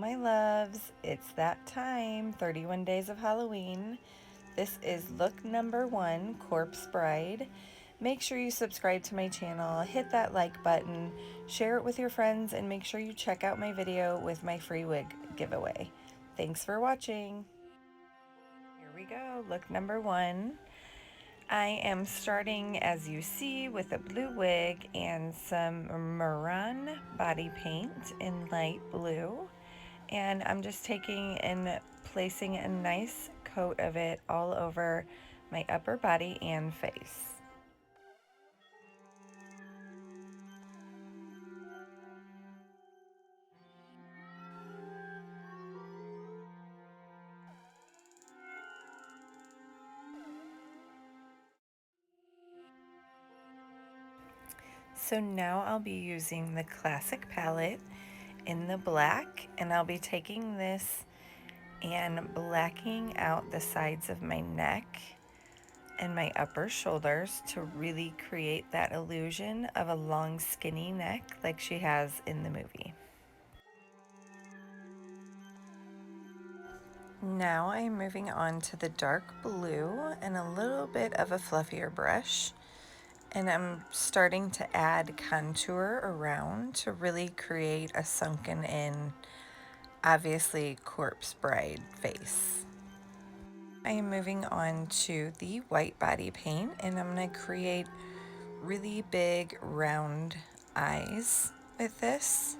my loves, it's that time, 31 days of Halloween. This is look number 1, Corpse Bride. Make sure you subscribe to my channel, hit that like button, share it with your friends, and make sure you check out my video with my free wig giveaway. Thanks for watching. Here we go, look number 1. I am starting, as you see, with a blue wig and some Mehron body paint in light blue. And I'm just taking and placing a nice coat of it all over my upper body and face. So now I'll be using the Classic palette in the black, and I'll be taking this and blacking out the sides of my neck and my upper shoulders to really create that illusion of a long skinny neck like she has in the movie. Now I'm moving on to the dark blue and a little bit of a fluffier brush, and I'm starting to add contour around to really create a sunken in, obviously corpse bride face. I am moving on to the white body paint, and I'm going to create really big round eyes with this.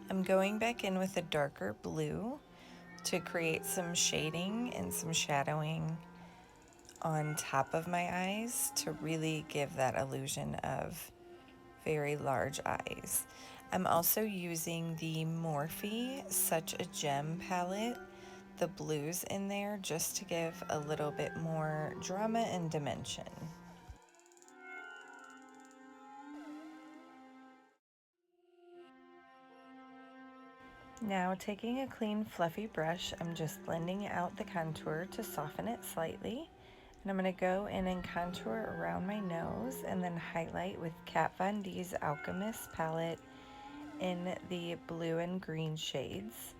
I'm going back in with a darker blue to create some shading and some shadowing on top of my eyes to really give that illusion of very large eyes. I'm also using the Morphe Such a Gem palette, the blues in there, just to give a little bit more drama and dimension. Now taking a clean fluffy brush, I'm just blending out the contour to soften it slightly. And I'm going to go in and contour around my nose and then highlight with Kat Von D's Alchemist palette in the blue and green shades.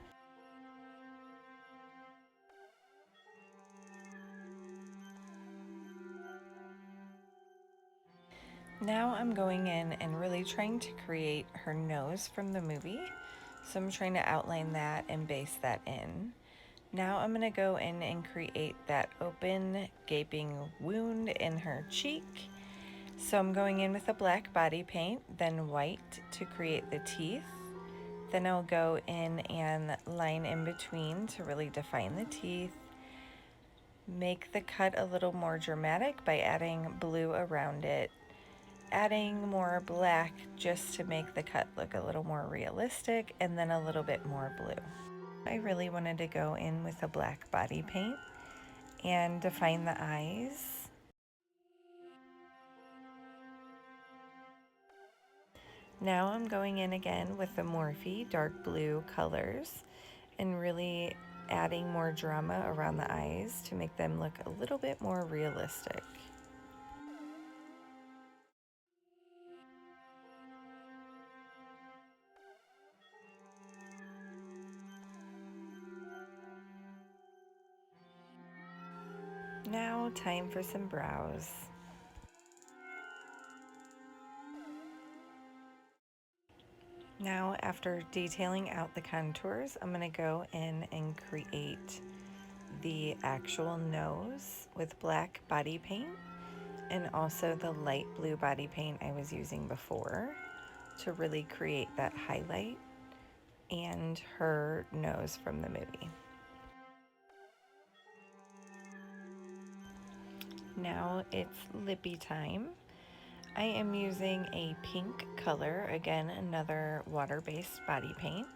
Now I'm going in and really trying to create her nose from the movie. So I'm trying to outline that and base that in. Now I'm going to go in and create that open, gaping wound in her cheek. So I'm going in with a black body paint, then white to create the teeth. Then I'll go in and line in between to really define the teeth. Make the cut a little more dramatic by adding blue around it. Adding more black just to make the cut look a little more realistic, and then a little bit more blue. I really wanted to go in with a black body paint and define the eyes. Now I'm going in again with the Morphe dark blue colors and really adding more drama around the eyes to make them look a little bit more realistic. Now time for some brows. Now after detailing out the contours, I'm going to go in and create the actual nose with black body paint and also the light blue body paint I was using before to really create that highlight and her nose from the movie. Now it's lippy time. I am using a pink color, again another water-based body paint,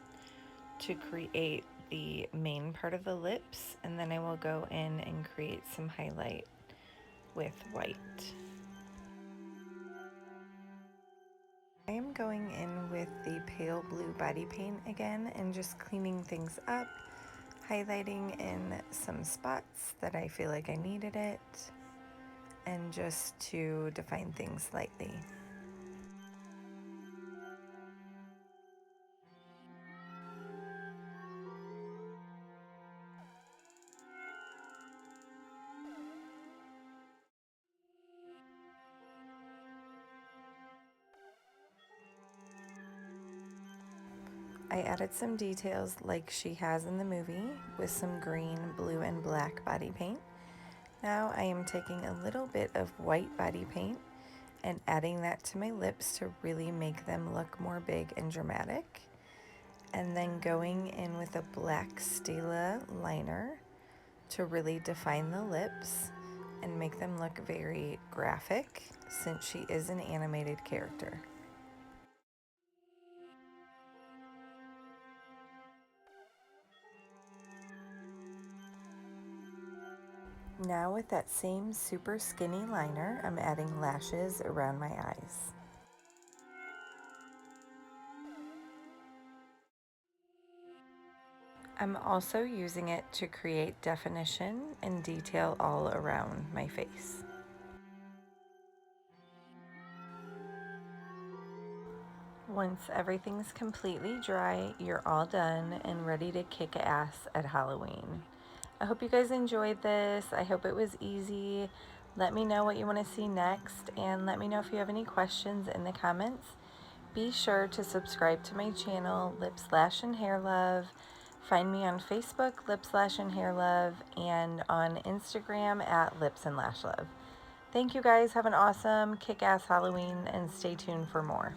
to create the main part of the lips, and then I will go in and create some highlight with white. I am going in with the pale blue body paint again and just cleaning things up, highlighting in some spots that I feel like I needed it, and just to define things slightly. I added some details like she has in the movie with some green, blue, and black body paint. Now I am taking a little bit of white body paint and adding that to my lips to really make them look more big and dramatic. And then going in with a black stila liner to really define the lips and make them look very graphic since she is an animated character. Now with that same super skinny liner, I'm adding lashes around my eyes. I'm also using it to create definition and detail all around my face. Once everything's completely dry, you're all done and ready to kick ass at Halloween. I hope you guys enjoyed this. I hope it was easy. Let me know what you want to see next, and let me know if you have any questions in the comments. Be sure to subscribe to my channel, Lip Slash and Hair Love. Find me on Facebook, Lip Slash and Hair Love, and on Instagram at Lips and Lash Love. Thank you guys. Have an awesome kick-ass Halloween, and stay tuned for more.